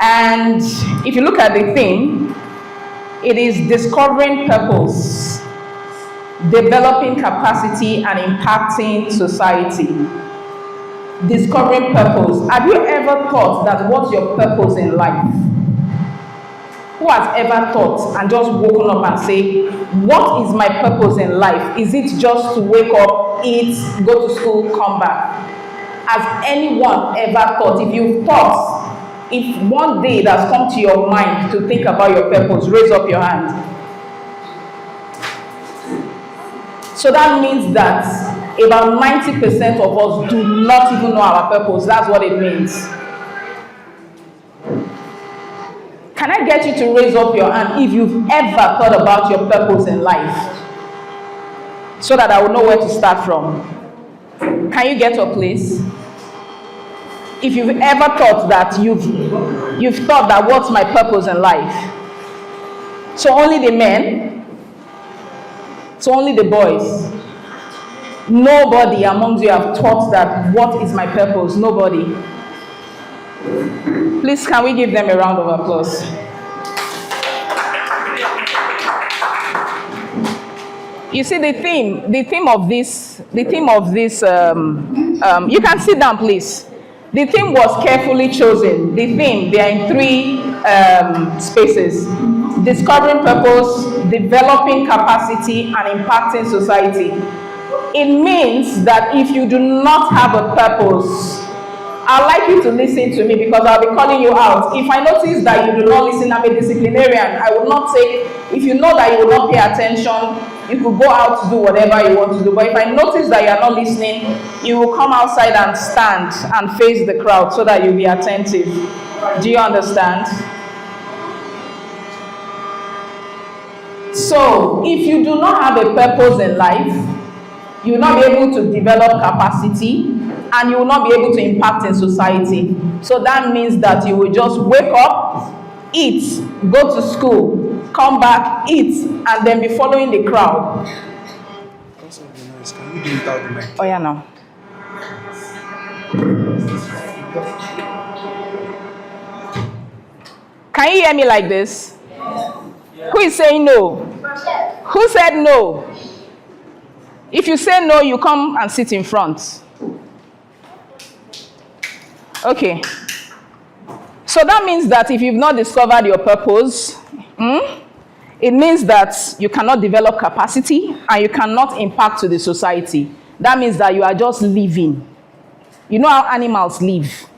And if you look at the theme, it is discovering purpose, developing capacity, and impacting society. Discovering purpose. Have you ever thought that what's your purpose in life? Who has ever thought and just woken up and say, what is my purpose in life? Is it just to wake up, eat, go to school, come back? Has anyone ever thought? If you've thought, if one day it has come to your mind to think about your purpose, raise up your hand. So that means that about 90% of us do not even know our purpose. That's what it means. Can I get you to raise up your hand if you've ever thought about your purpose in life? So that I will know where to start from. Can you get up, please? If you've ever thought that you've thought that what's my purpose in life? So only the men? So only the boys? Nobody among you have thought that what is my purpose? Nobody. Please, can we give them a round of applause? You see, the theme of this, you can sit down, please. The theme was carefully chosen. The theme, they are in three spaces. Discovering purpose, developing capacity, and impacting society. It means that if you do not have a purpose, I'd like you to listen to me because I'll be calling you out. If I notice that you do not listen, I'm a disciplinarian. I will not say, if you know that you will not pay attention, you could go out to do whatever you want to do. But if I notice that you are not listening, you will come outside and stand and face the crowd so that you'll be attentive. Do you understand? So, if you do not have a purpose in life, you will not be able to develop capacity and you will not be able to impact in society. So that means that you will just wake up, eat, go to school, come back, eat, and then be following the crowd. Also, be nice. Can you do it without the mic? Oh, yeah, no. Can you hear me like this? Yeah. Who is saying no? Who said no? If you say no, you come and sit in front. Okay. So that means that if you've not discovered your purpose, it means that you cannot develop capacity and you cannot impact to the society. That means that you are just living. You know how animals live?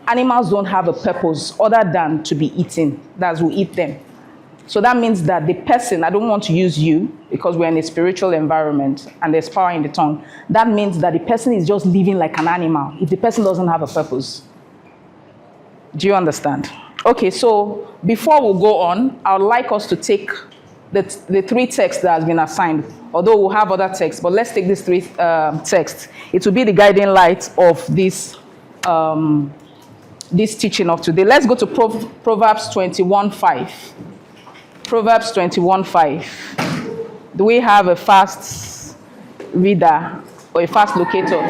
Animals don't have a purpose other than to be eaten. That's who eat them. So that means that the person, I don't want to use you because we're in a spiritual environment and there's power in the tongue. That means that the person is just living like an animal if the person doesn't have a purpose. Do you understand? Okay, so before we go on, I would like us to take the three texts that has been assigned, although we'll have other texts, but let's take these three texts. It will be the guiding light of this teaching of today. Let's go to Proverbs 21:5. Proverbs 21:5. Do we have a fast reader or a fast locator?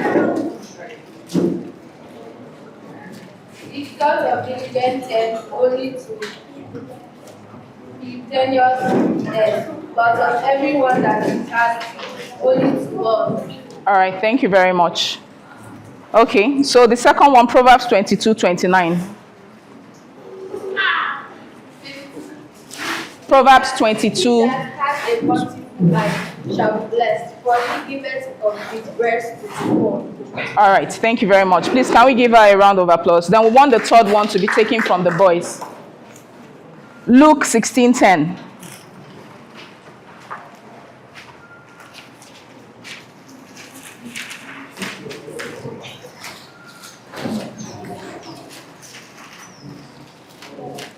It's because of diligent and only to be tenuous, but of everyone that is has only to God. All right, thank you very much. Okay, so the second one, Proverbs 22:29. Proverbs 22. That has a bountiful life shall be blessed, for he giveth of his breast to the poor. All right, thank you very much. Please, can we give her a round of applause? Then we want the third one to be taken from the boys. Luke 16:10.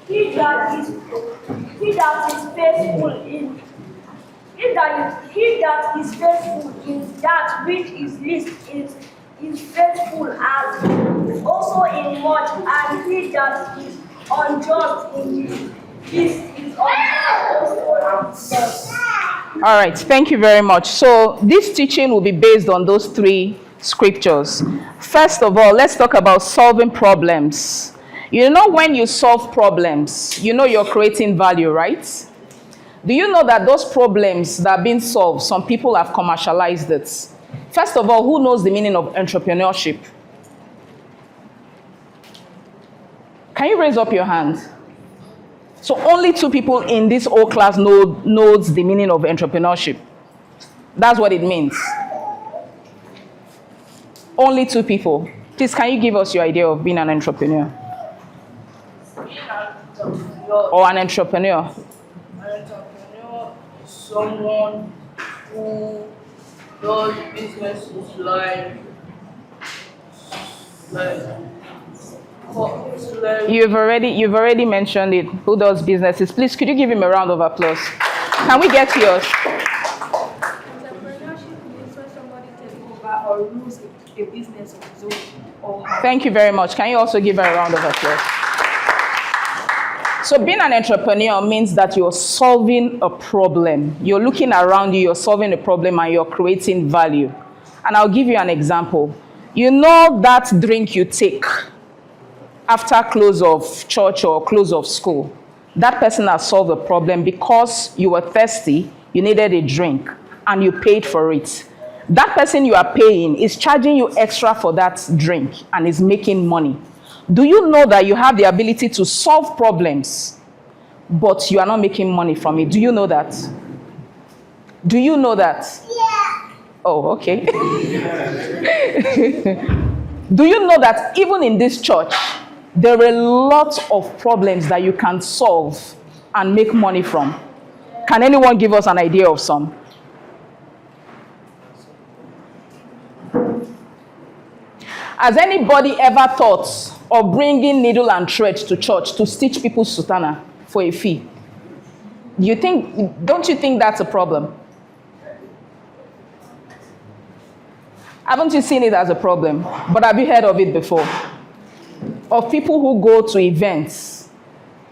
He that is faithful in that which is least is faithful as also in much, and he that is unjust in this is unjust also in much. All right, thank you very much. So this teaching will be based on those three scriptures. First of all, let's talk about solving problems. You know, when you solve problems, you know you're creating value, right? Do you know that those problems that are being solved, some people have commercialized it? First of all, who knows the meaning of entrepreneurship? Can you raise up your hand? So only 2 people in this whole class knows the meaning of entrepreneurship. That's what it means. Only 2 people. Please, can you give us your idea of being an entrepreneur? Or an entrepreneur? An entrepreneur is someone who does businesses like You've already mentioned it. Who does businesses? Please, could you give him a round of applause? Can we get yours? Entrepreneurship means when somebody takes over or rules a business of his own. Thank you very much. Can you also give her a round of applause? So being an entrepreneur means that you're solving a problem. You're looking around you, you're solving a problem, and you're creating value. And I'll give you an example. You know that drink you take after close of church or close of school? That person has solved a problem because you were thirsty, you needed a drink, and you paid for it. That person you are paying is charging you extra for that drink and is making money. Do you know that you have the ability to solve problems, but you are not making money from it? Do you know that? Do you know that? Yeah. Oh, okay. Do you know that even in this church, there are a lot of problems that you can solve and make money from? Can anyone give us an idea of some? Has anybody ever thought of bringing needle and thread to church to stitch people's sutana for a fee? Don't you think that's a problem? Haven't you seen it as a problem? But have you heard of it before? Of people who go to events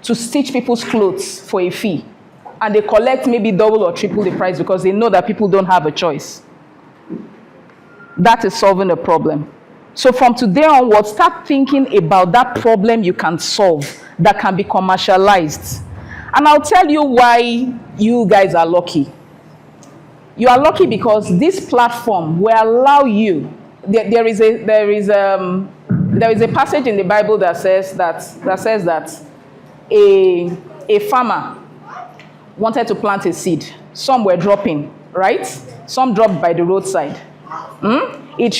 to stitch people's clothes for a fee, and they collect maybe double or triple the price because they know that people don't have a choice. That is solving a problem. So from today onwards, start thinking about that problem you can solve that can be commercialized. And I'll tell you why you guys are lucky. You are lucky because this platform will allow you. There is a passage in the Bible that says that a farmer wanted to plant a seed. Some were dropping, right? Some dropped by the roadside. It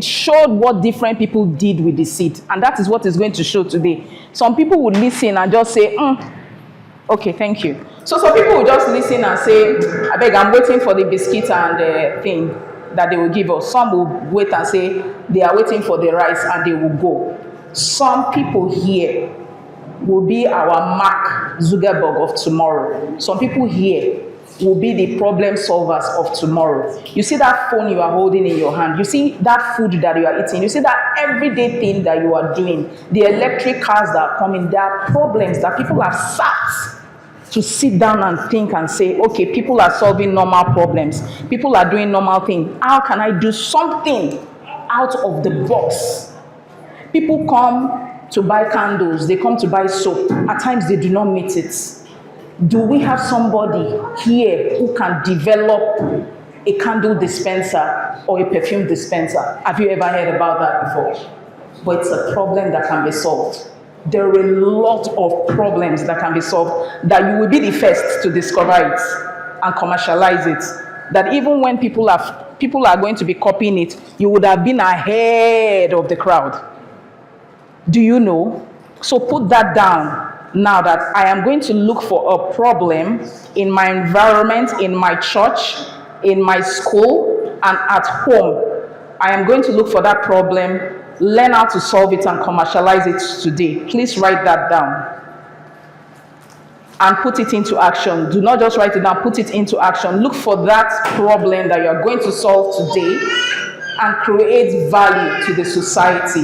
showed what different people did with the seed, and that is what is going to show today. Some people would listen and just say, okay, thank you. So some people will just listen and say, I beg, I'm waiting for the biscuit and the thing that they will give us. Some will wait and say they are waiting for the rice and they will go. Some people here will be our Mark Zuckerberg of tomorrow. Some people here will be the problem solvers of tomorrow. You see that phone you are holding in your hand. You see that food that you are eating. You see that everyday thing that you are doing. The electric cars that are coming. There are problems that people have sat to sit down and think and say, okay, people are solving normal problems. People are doing normal things. How can I do something out of the box? People come to buy candles. They come to buy soap. At times they do not meet it. Do we have somebody here who can develop a candle dispenser or a perfume dispenser? Have you ever heard about that before? But it's a problem that can be solved. There are a lot of problems that can be solved that you will be the first to discover it and commercialize it. That even when people are going to be copying it, you would have been ahead of the crowd. Do you know? So put that down. Now that I am going to look for a problem in my environment, in my church, in my school, and at home. I am going to look for that problem, learn how to solve it and commercialize it today. Please write that down and put it into action. Do not just write it down, put it into action. Look for that problem that you are going to solve today and create value to the society.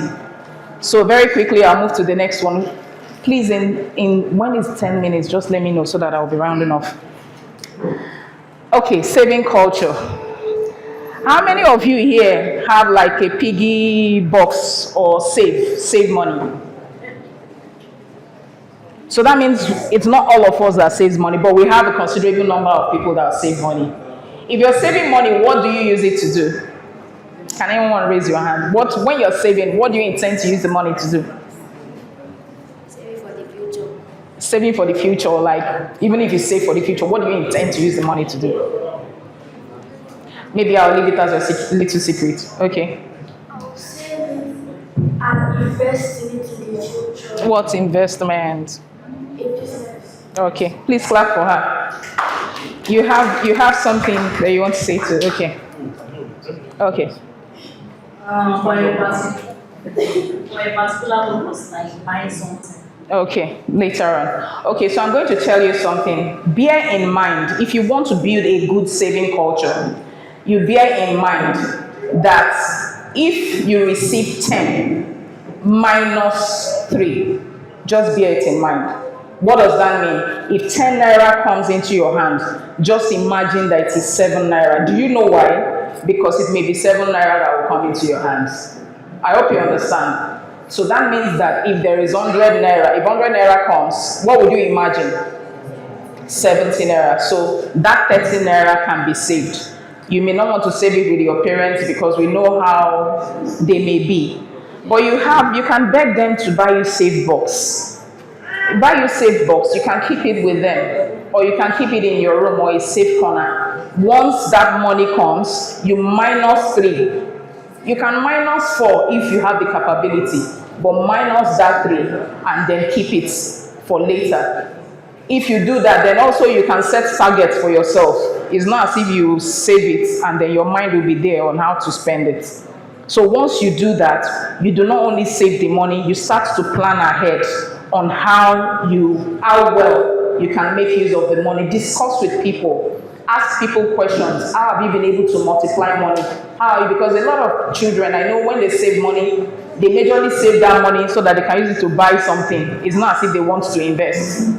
So very quickly, I'll move to the next one. Please, in when it's 10 minutes, just let me know so that I'll be rounding off. Okay, saving culture. How many of you here have like a piggy box or save money? So that means it's not all of us that saves money, but we have a considerable number of people that save money. If you're saving money, what do you use it to do? Can anyone raise your hand? When you're saving, what do you intend to use the money to do? Saving for the future. Saving for the future, like even if you save for the future, what do you intend to use the money to do? Maybe I'll leave it as a little secret. Okay. I'll save it and invest in it in the future. What investment? In business. Okay. Please clap for her. You have something that you want to say too. Okay. Okay. For a particular purpose, like buying something. Okay, later on. Okay, so I'm going to tell you something. Bear in mind, if you want to build a good saving culture, you bear in mind that if you receive 10 minus 3, just bear it in mind. What does that mean? If 10 naira comes into your hand, just imagine that it is 7 naira. Do you know why? Because it may be 7 naira that will come into your hands. I hope you understand. So that means that if there is 100 naira, if 100 naira comes, what would you imagine? 70 naira. So that 30 naira can be saved. You may not want to save it with your parents because we know how they may be. But you can beg them to buy you save box. Buy you save box, you can keep it with them. Or you can keep it in your room or a safe corner. Once that money comes, you minus 3. You can minus 4 if you have the capability, but minus that 3 and then keep it for later. If you do that, then also you can set targets for yourself. It's not as if you save it and then your mind will be there on how to spend it. So once you do that, you do not only save the money, you start to plan ahead on how well you can make use of the money. Discuss with people. Ask people questions. How have you been able to multiply money? How are you? Because a lot of children, I know when they save money, they majorly save that money so that they can use it to buy something. It's not as if they want to invest.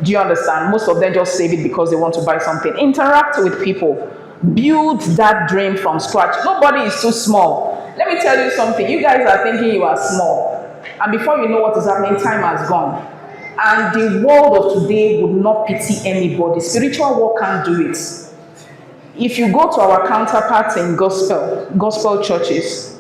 Do you understand? Most of them just save it because they want to buy something. Interact with people. Build that dream from scratch. Nobody is too small. Let me tell you something. You guys are thinking you are small. And before you know what is happening, time has gone. And the world of today would not pity anybody. Spiritual work can't do it. If you go to our counterparts in gospel churches,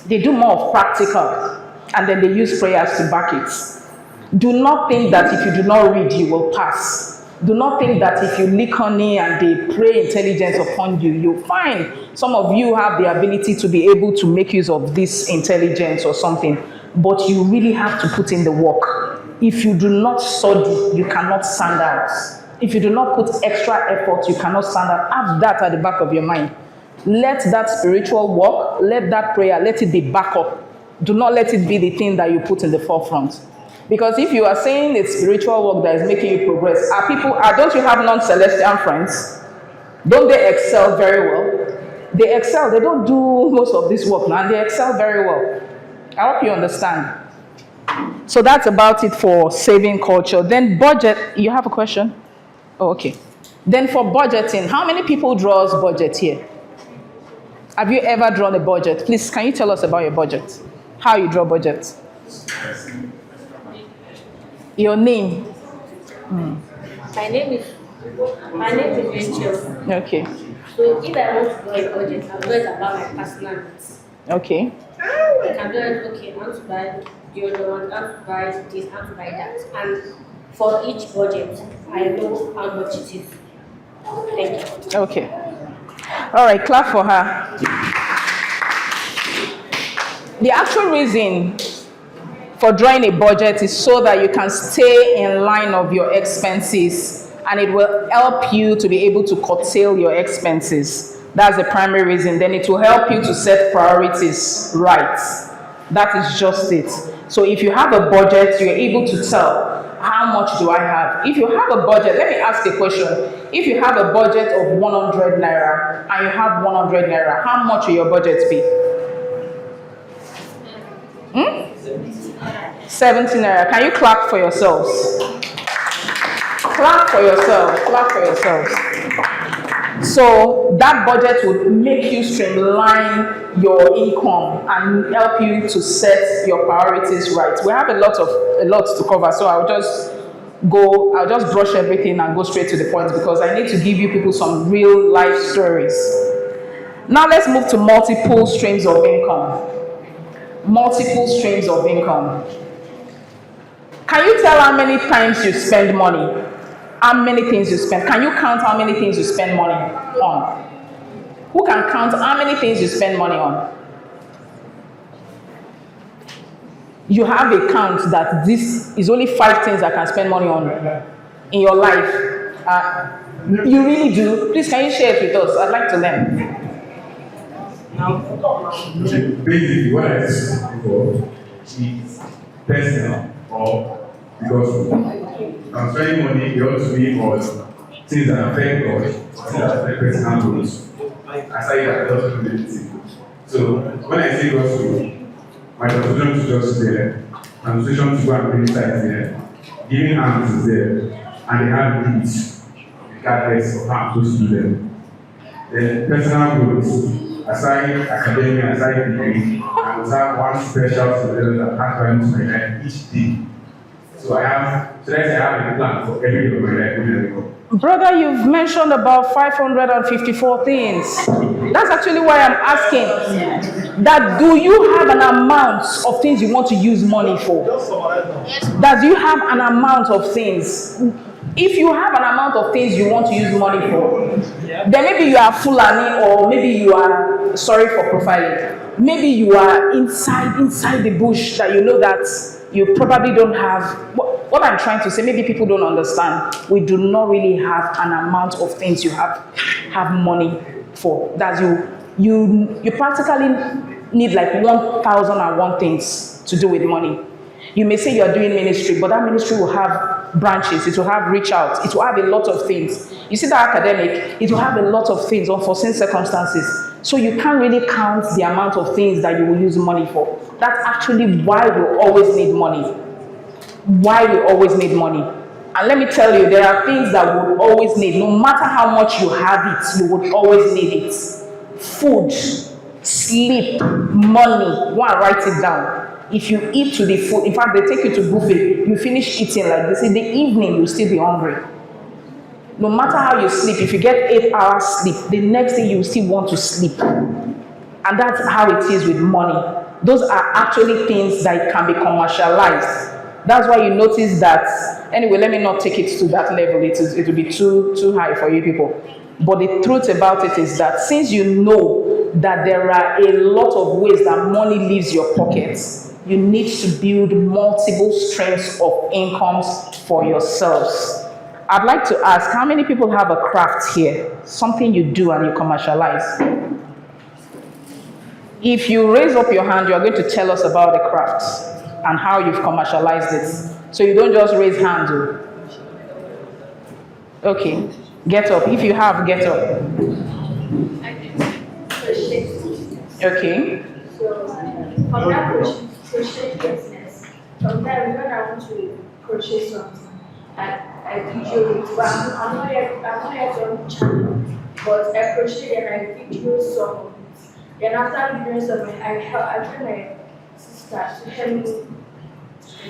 they do more of practical and then they use prayers to back it. Do not think that if you do not read, you will pass. Do not think that if you lick honey and they pray intelligence upon you, you'll find some of you have the ability to be able to make use of this intelligence or something. But you really have to put in the work. If you do not study, you cannot stand out. If you do not put extra effort, you cannot stand out. Have that at the back of your mind. Let that spiritual work, let that prayer, let it be backup. Do not let it be the thing that you put in the forefront. Because if you are saying it's spiritual work that is making you progress, don't you have non-celestial friends? Don't they excel very well? They excel. They don't do most of this work now. They excel very well. I hope you understand. So that's about it for saving culture. Then budget. You have a question? Oh, okay. Then for budgeting, how many people draws budget here? Have you ever drawn a budget? Please, can you tell us about your budget? How you draw budget? Your name? My name is Rachel. Okay. So if I want to draw a budget, I'll draw it about my personal needs. Okay. I can draw it, okay, I want to buy deodorant, I want to buy this, I want to buy that. And for each budget, I know how much it is. Thank you. Okay. All right, clap for her. The actual reason for drawing a budget is so that you can stay in line of your expenses and it will help you to be able to curtail your expenses. That's the primary reason. Then it will help you to set priorities right. That is just it. So if you have a budget, you're able to tell, how much do I have? If you have a budget, let me ask a question. If you have a budget of 100 naira and you have 100 naira, how much will your budget be? 70 naira. Can you clap for yourselves? Clap for yourselves. Clap for yourselves. So that budget would make you streamline your income and help you to set your priorities right. We have a lot to cover, so I'll just I'll just brush everything and go straight to the point because I need to give you people some real life stories. Now let's move to multiple streams of income. Multiple streams of income. Can you tell how many times you spend money? How many things you spend? Can you count how many things you spend money on? Who can count how many things you spend money on? You have a count that this is only 5 things I can spend money on in your life. You really do? Please, can you share it with us? I'd like to learn. Basically, what I said before is personal or because I'm spending money, you ought to be on things that affect God, things that affect personal goals. Aside that, also do anything. So when I say gospel, my constitution is just there, constitution to go and bring sites there, giving hands is there, and they have needs, regardless of how I'm supposed to do them. Then personal goals, aside academia, aside degree, I must have one special student that has value to my life each day. So let's say I have a plan for every day of my life. Brother, you've mentioned about 554 things. That's actually why I'm asking that do you have an amount of things you want to use money for? Does you have an amount of things? If you have an amount of things you want to use money for, then maybe you are Fulani or maybe you are, sorry for profiling, maybe you are inside the bush that you know that you probably don't have. What I'm trying to say, maybe people don't understand. We do not really have an amount of things you have money for. That you practically need like 1,001 things to do with money. You may say you're doing ministry, but that ministry will have branches, it will have reach out, it will have a lot of things. You see that academic, it will have a lot of things, unforeseen circumstances. So you can't really count the amount of things that you will use money for. That's actually why we always need money. Why we always need money. And let me tell you, there are things that we would always need. No matter how much you have it, you would always need it. Food, sleep, money. Go and write it down. If you eat to the food, in fact, they take you to buffet, you finish eating like this. In the evening, you'll still be hungry. No matter how you sleep, if you get 8 hours sleep, the next day you still want to sleep. And that's how it is with money. Those are actually things that can be commercialized. That's why you notice that, anyway, let me not take it to that level. It will be too high for you people. But the truth about it is that since you know that there are a lot of ways that money leaves your pockets, you need to build multiple streams of incomes for yourselves. I'd like to ask, how many people have a craft here? Something you do and you commercialize? If you raise up your hand, you are going to tell us about the craft and how you've commercialized it. So you don't just raise hands. Okay, get up. If you have, get up. Okay. So, from that crochet business, sometimes when I want to crochet something, I video it. But I'm not yet on the channel, but I crochet and I video some of it. Then after videoing some of it, I tell my sister to help me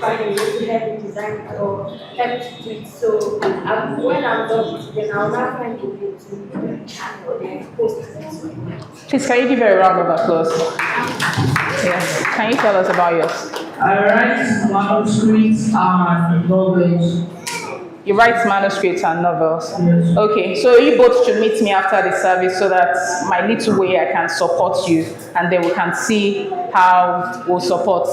find a way to help me design it or help to do it. So when I'm done with it, then I'll now find a way to do the channel and post it. Please, can you give her a round of applause? Yes. Can you tell us about yours? I write manuscripts and novels. You write manuscripts and novels? Yes. Okay, so you both should meet me after the service so that my little way I can support you and then we can see how we'll support.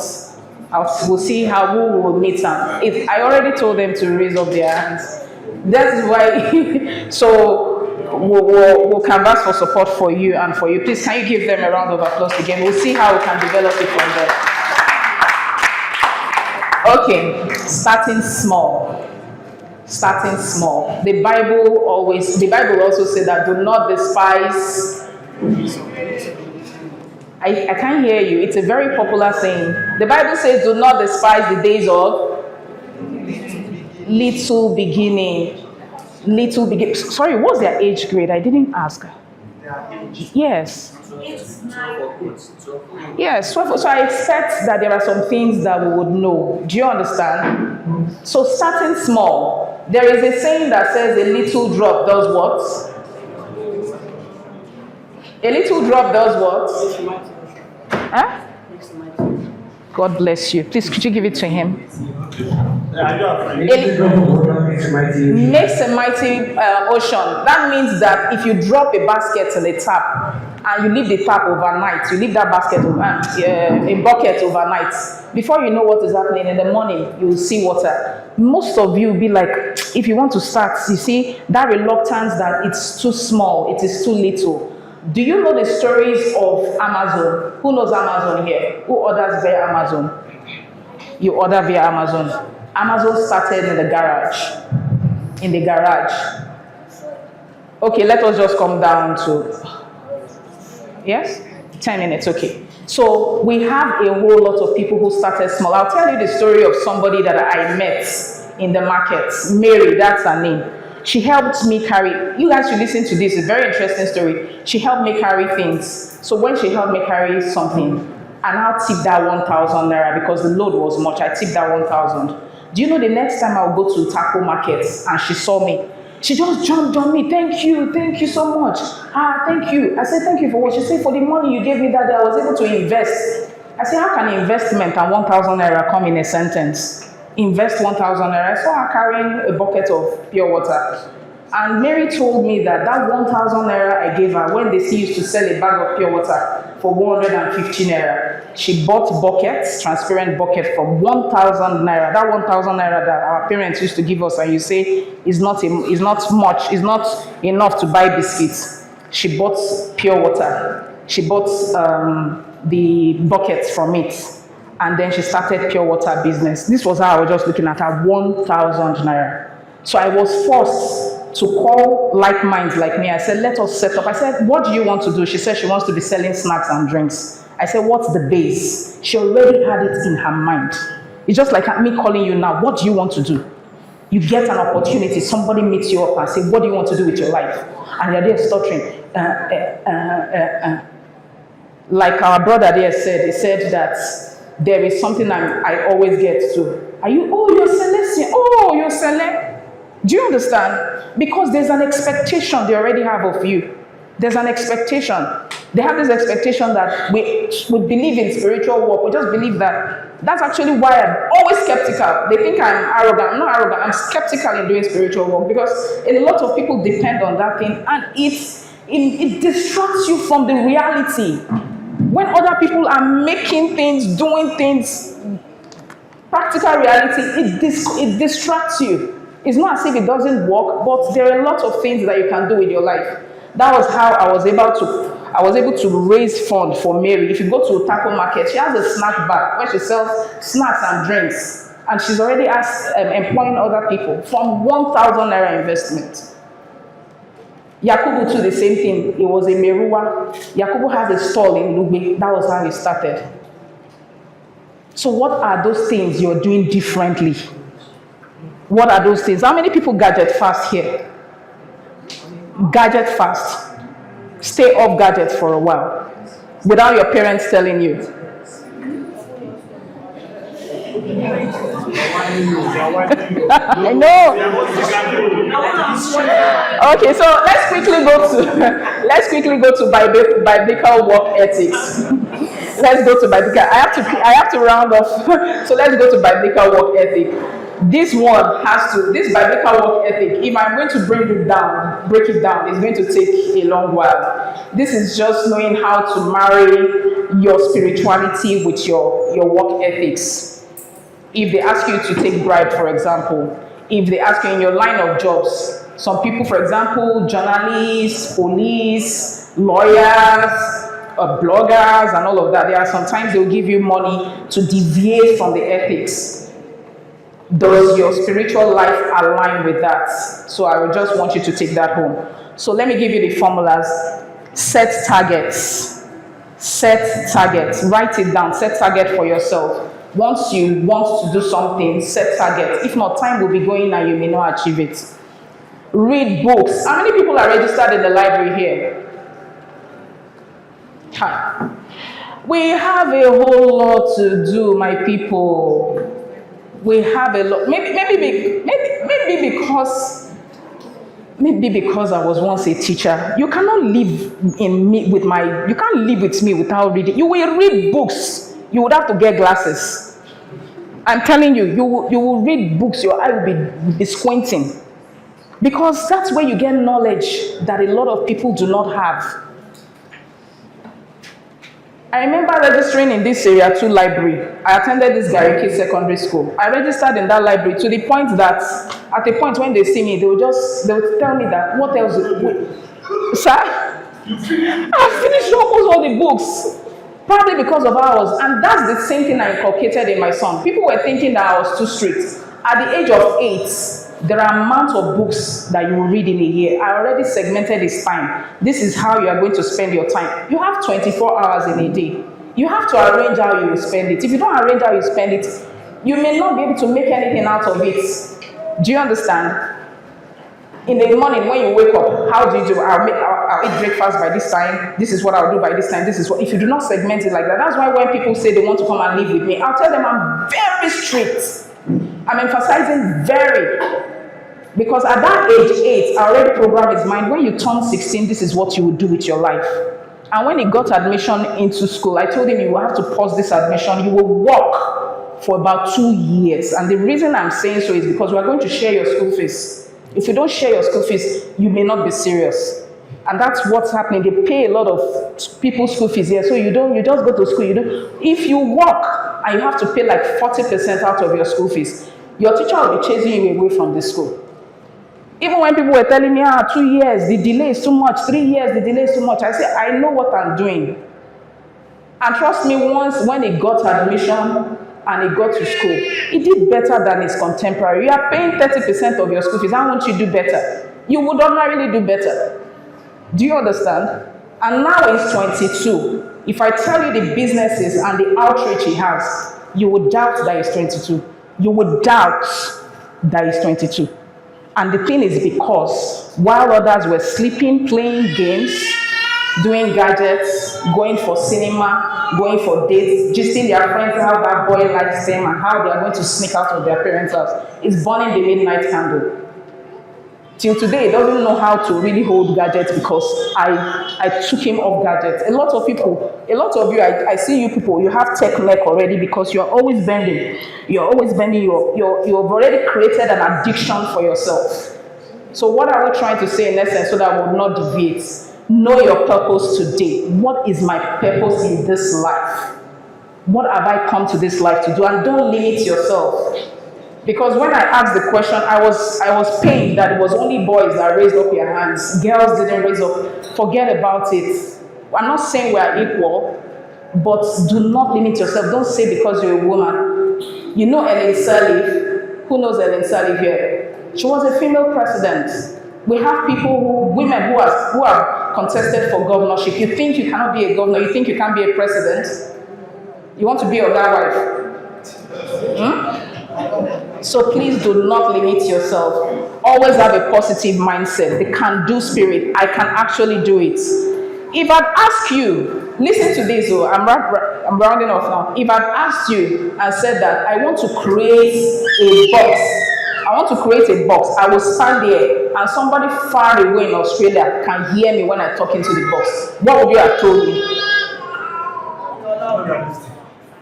We'll see how we will meet them. I already told them to raise up their hands. That is why, so we'll canvas for support for you and for you. Please, can you give them a round of applause again? We'll see how we can develop it from there. Okay, starting small. Starting small. The Bible also says that do not despise. I can't hear you. It's a very popular saying. The Bible says do not despise the days of little beginning. Sorry, what's their age grade? I didn't ask. Yes. Yes, so I expect that there are some things that we would know. Do you understand? So starting small. There is a saying that says a little drop does what? A little drop does what? Huh? God bless you. Please, could you give it to him? Makes a mighty ocean. That means that if you drop a basket in the tap and you leave the tap overnight, you leave that basket a bucket overnight, before you know what is happening in the morning, you will see water. Most of you will be like, if you want to start, you see that reluctance that it's too small, it is too little. Do you know the stories of Amazon? Who knows Amazon here? Who orders via Amazon? You order via Amazon. Amazon started in the garage. In the garage. Okay, let us just come down to, yes? 10 minutes, okay. So we have a whole lot of people who started small. I'll tell you the story of somebody that I met in the market. Mary, that's her name. She helped me carry, you guys should listen to this, it's a very interesting story. She helped me carry things. So when she helped me carry something, and I'll tip that 1,000 naira because the load was much, I tipped that 1,000. Do you know the next time I'll go to taco markets and she saw me, she just jumped on me, thank you so much. Thank you. I said, thank you for what? She said, for the money you gave me that day, I was able to invest. I said, how can investment and 1,000 naira come in a sentence? Invest 1,000 naira. I saw her carrying a bucket of pure water. And Mary told me that 1,000 naira I gave her when they still used to sell a bag of pure water for 150 naira. She bought buckets, transparent bucket for 1,000 naira. That 1,000 naira that our parents used to give us, and you say is not much, is not enough to buy biscuits. She bought pure water. She bought the buckets from it. And then she started pure water business. This was how I was just looking at her, 1,000 naira. So I was forced to call like minds like me. I said, let us set up. I said, what do you want to do? She said she wants to be selling snacks and drinks. I said, what's the base? She already had it in her mind. It's just like me calling you now. What do you want to do? You get an opportunity. Somebody meets you up and say, what do you want to do with your life? And you're there stuttering. Like our brother there said, he said that there is something I always get to. Are you, oh, you're Celestian. Oh, you're Celestian. Do you understand? Because there's an expectation they already have of you. There's an expectation. They have this expectation that we believe in spiritual work. We just believe that. That's actually why I'm always skeptical. They think I'm arrogant. I'm not arrogant. I'm skeptical in doing spiritual work because a lot of people depend on that thing, and it distracts you from the reality. When other people are making things, doing things, practical reality, it distracts you. It's not as if it doesn't work, but there are a lot of things that you can do with your life. That was how I was able to raise funds for Mary. If you go to a taco market, she has a snack bag where she sells snacks and drinks. And she's already employing other people from 1,000 naira investment. Yakubu too, the same thing. It was a Meruwa. Yakubu has a stall in Lugbe. That was how he started. So what are those things you're doing differently? What are those things? How many people gadget fast here? Gadget fast. Stay off gadgets for a while without your parents telling you. I know. Okay, so let's quickly go to biblical work ethics. Let's go to biblical. I have to round off. So let's go to biblical work ethic. This biblical work ethic, if I'm going to break it down, it's going to take a long while. This is just knowing how to marry your spirituality with your work ethics. If they ask you to take bribe, for example, if they ask you in your line of jobs, some people, for example, journalists, police, lawyers, bloggers, and all of that, there are sometimes they'll give you money to deviate from the ethics. Does your spiritual life align with that? So I would just want you to take that home. So let me give you the formulas. Set targets. Set targets. Write it down. Set target for yourself. Once you want to do something, set targets. If not, time will be going and you may not achieve it. Read books. How many people are registered in the library here? Ha. We have a whole lot to do, my people. We have a lot. Maybe because I was once a teacher. You cannot live you can't live with me without reading. You will read books. You would have to get glasses. I'm telling you, you will read books, your eye will be squinting. Because that's where you get knowledge that a lot of people do not have. I remember registering in this area 2 library. I attended this Gariki secondary school. I registered in that library to the point that at the point when they see me, they would tell me that, what else? Sir, I finished almost all the books. Probably because of hours. And that's the same thing I inculcated in my son. People were thinking that I was too strict. At the age of 8, there are amounts of books that you will read in a year. I already segmented his time. This is how you are going to spend your time. You have 24 hours in a day. You have to arrange how you will spend it. If you don't arrange how you spend it, you may not be able to make anything out of it. Do you understand? In the morning when you wake up, how do you do? I'll eat breakfast by this time. This is what I'll do by this time. This is what. If you do not segment it like that, that's why when people say they want to come and live with me, I'll tell them I'm very strict. I'm emphasizing very. Because at that age 8, I already programmed his mind, when you turn 16, this is what you will do with your life. And when he got admission into school, I told him you will have to pause this admission. You will work for about 2 years. And the reason I'm saying so is because we are going to share your school fees. If you don't share your school fees, you may not be serious. And that's what's happening. They pay a lot of people's school fees here. So you just go to school. If you work and you have to pay like 40% out of your school fees, your teacher will be chasing you away from the school. Even when people were telling me, 2 years, the delay is too much, 3 years, the delay is too much, I say, I know what I'm doing. And trust me, when he got admission and he got to school, he did better than his contemporary. You are paying 30% of your school fees. How won't you do better? You would ordinarily do better. Do you understand? And now he's 22. If I tell you the businesses and the outreach he has, you would doubt that he's 22. You would doubt that he's 22. And the thing is because while others were sleeping, playing games, doing gadgets, going for cinema, going for dates, gisting their friends how that boy likes them and how they are going to sneak out of their parents' house, is burning the midnight candle. Till today, he doesn't know how to really hold gadgets because I took him off gadgets. A lot of you, I see you people, you have tech neck already because you're always bending. You're always bending. You've already created an addiction for yourself. So what are we trying to say in essence so that we will not deviate? Know your purpose today. What is my purpose in this life? What have I come to this life to do? And don't limit yourself. Because when I asked the question, I was pained that it was only boys that raised up their hands. Girls didn't raise up. Forget about it. I'm not saying we are equal, but do not limit yourself. Don't say because you're a woman. You know Ellen Sirleaf. Who knows Ellen Sirleaf here? She was a female president. We have women who have contested for governorship. You think you cannot be a governor? You think you can't be a president? You want to be a wife? So please do not limit yourself. Always have a positive mindset. The can-do spirit. I can actually do it. If I'd asked you, listen to this, I'm rounding off now. If I'd asked you and said that I want to create a box, I will stand there and somebody far away in Australia can hear me when I talk into the box. What would you have told me?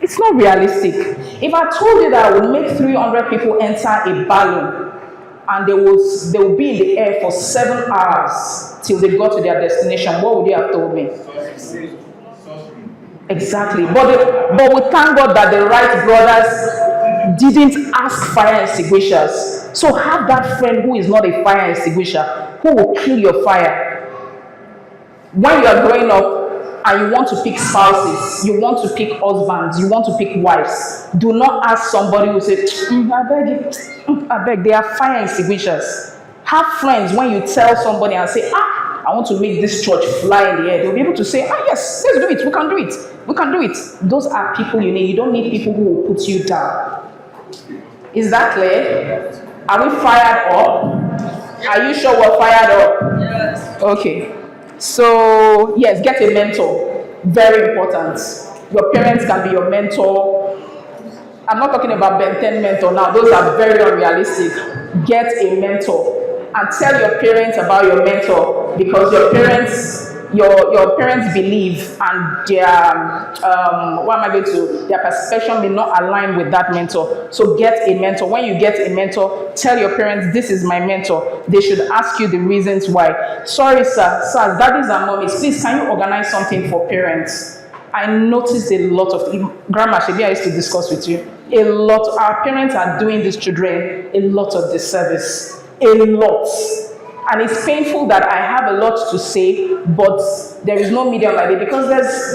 It's not realistic. If I told you that I would make 300 people enter a balloon and they will be in the air for 7 hours till they got to their destination, what would you have told me? Exactly. But we thank God that the Wright brothers didn't ask fire extinguishers. So have that friend who is not a fire extinguisher, who will kill your fire. When you are growing up, and you want to pick spouses, you want to pick husbands, you want to pick wives, do not ask somebody who says, I beg, they are fire extinguishers. Have friends when you tell somebody and say, I want to make this church fly in the air. They'll be able to say, yes, let's do it, we can do it, we can do it. Those are people you need. You don't need people who will put you down. Is that clear? Are we fired up? Are you sure we're fired up? Yes. Okay. So, yes, get a mentor. Very important. Your parents can be your mentor. I'm not talking about Ben 10 mentor now. Those are very unrealistic. Get a mentor and tell your parents about your mentor, because your parents believe, and their perception may not align with that mentor. So get a mentor. When you get a mentor, tell your parents, this is my mentor. They should ask you the reasons why. Sorry, sir, daddies and mommies, please can you organize something for parents? I noticed a lot of, Grandma Shebi, I used to discuss with you, a lot, our parents are doing these children a lot of disservice, a lot. And it's painful that I have a lot to say, but there is no medium like it, because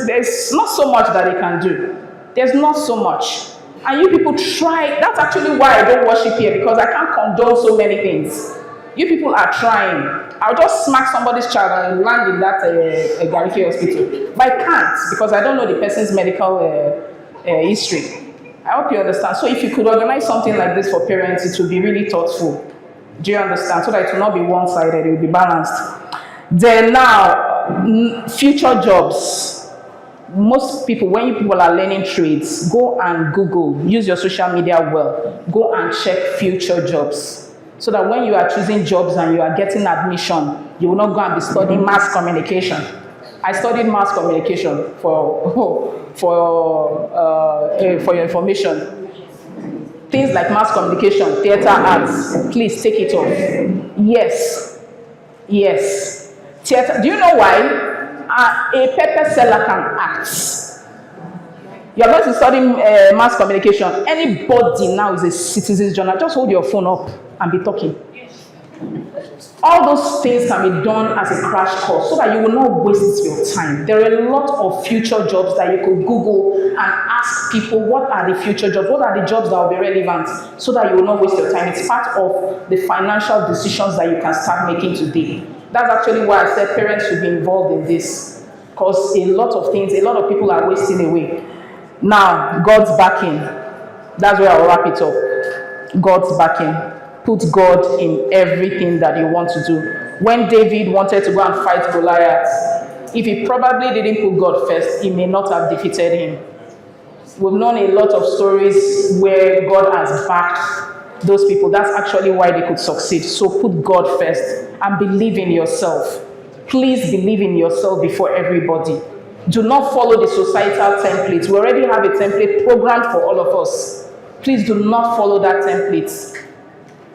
there's not so much that they can do. There's not so much. And you people try, that's actually why I don't worship here, because I can't condone so many things. You people are trying. I'll just smack somebody's child and land in that Gariki hospital. But I can't, because I don't know the person's medical history. I hope you understand. So if you could organize something like this for parents, it would be really thoughtful. Do you understand? So that it will not be one-sided, it will be balanced. Then now, future jobs. Most people, when you people are learning trades, go and Google, use your social media well. Go and check future jobs. So that when you are choosing jobs and you are getting admission, you will not go and be studying mass communication. I studied mass communication for your information. Things like mass communication, theater arts, please take it off. Yes. Yes. Theater. Do you know why? A pepper seller can act. You are going to study mass communication. Anybody now is a citizen's journal. Just hold your phone up and be talking. All those things can be done as a crash course so that you will not waste your time. There are a lot of future jobs that you could Google and ask people, what are the future jobs? What are the jobs that will be relevant, so that you will not waste your time. It's part of the financial decisions that you can start making today. That's actually why I said parents should be involved in this, because a lot of things, a lot of people are wasting away. Now, God's backing. That's where I'll wrap it up. God's backing. Put God in everything that you want to do. When David wanted to go and fight Goliath, if he probably didn't put God first, he may not have defeated him. We've known a lot of stories where God has backed those people. That's actually why they could succeed. So put God first and believe in yourself. Please believe in yourself before everybody. Do not follow the societal templates. We already have a template programmed for all of us. Please do not follow that template.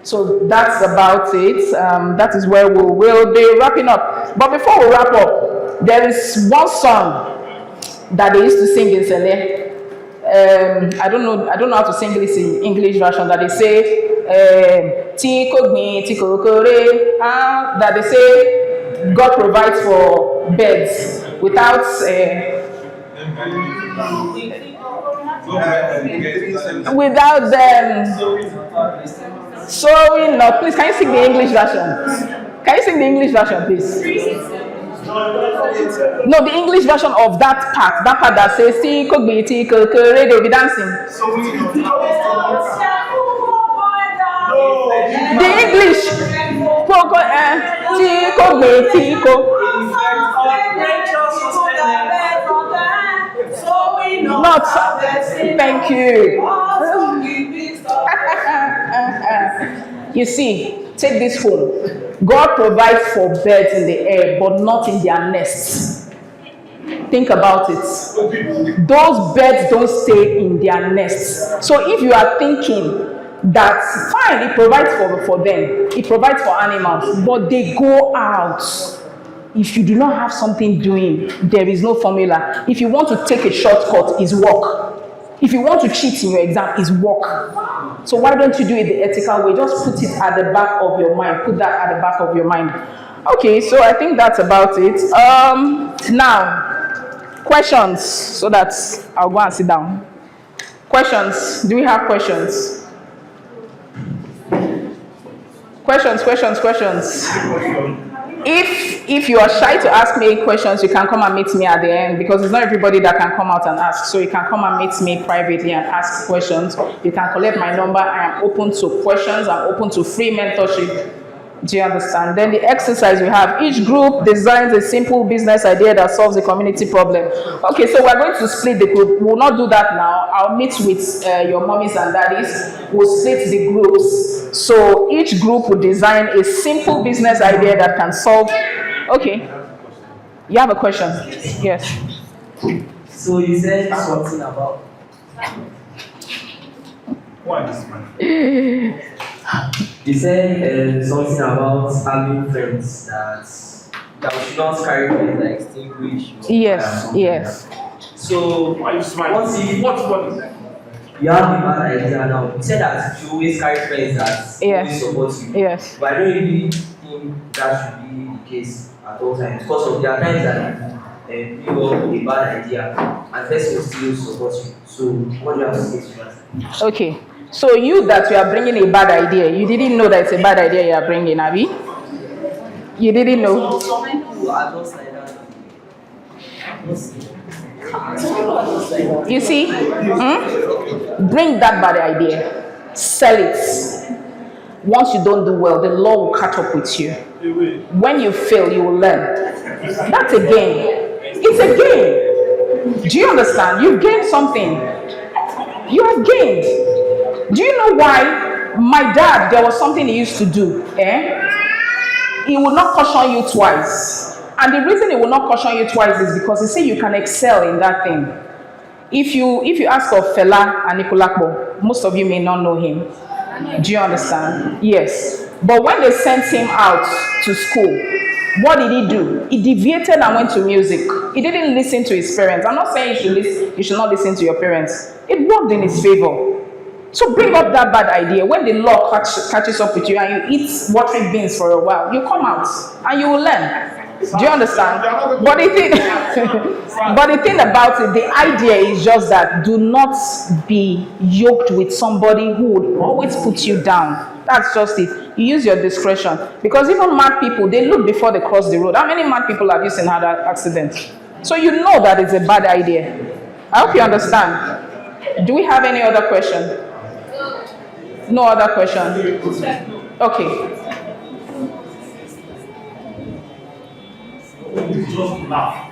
So that's about it. That is where we will be wrapping up. But before we wrap up, there is one song that they used to sing in Sele. I don't know how to sing this in English version. That they say, that they say God provides for beds without without them. Sowing not. Please, can you sing the English version? Can you sing the English version, please? No, the English version of that part that says, they will be dancing. The English. Not. Thank you. You see, take this home. God provides for birds in the air, but not in their nests. Think about it. Those birds don't stay in their nests. So if you are thinking that, fine, it provides for them, it provides for animals, but they go out. If you do not have something doing, there is no formula. If you want to take a shortcut, it's work. If you want to cheat in your exam, it's work. So why don't you do it the ethical way? Just put it at the back of your mind. Put that at the back of your mind. Okay, so I think that's about it. Now, questions, so that I'll go and sit down. Questions. Do we have questions? Questions. If you are shy to ask me questions, you can come and meet me at the end, because it's not everybody that can come out and ask. So you can come and meet me privately and ask questions. You can collect my number. I am open to questions. I'm open to free mentorship. Do you understand? Then the exercise we have, each group designs a simple business idea that solves a community problem. Okay, so we're going to split the group. We'll not do that now. I'll meet with your mommies and daddies. We'll split the groups. So each group will design a simple business idea that can solve. Okay. You have a question? Yes. So you said something about. What is man? You said something about having friends that we should not carry friends that extinguish. Yes, yes. So Why you smile? what if What is that? you have a bad idea now? You said that you always carry friends that Yes. always support you. Yes. But I don't really think that should be the case at all times, because of there are times that you have a bad idea and person will still support you. So what do you have to say to that? Okay. So you that you are bringing a bad idea, you didn't know that it's a bad idea you are bringing, Abby? You didn't know? Some people are just like that. You see? Bring that bad idea. Sell it. Once you don't do well, the law will catch up with you. When you fail, you will learn. That's a game. It's a game. Do you understand? You've gained something. You have gained. Do you know why? My dad, there was something he used to do. He would not caution you twice. And the reason he will not caution you twice is because he said you can excel in that thing. If you ask of Fela Anikulapo, most of you may not know him. Do you understand? Yes. But when they sent him out to school, what did he do? He deviated and went to music. He didn't listen to his parents. I'm not saying you should not listen to your parents. It worked in his favor. So bring up that bad idea. When the law catches up with you and you eat watery beans for a while, you come out and you will learn. Do you understand? But the thing about it, the idea is just that do not be yoked with somebody who would always put you down. That's just it. You use your discretion. Because even mad people, they look before they cross the road. How many mad people have you seen had an accident? So you know that it's a bad idea. I hope you understand. Do we have any other question? No other question? Okay. Just laugh.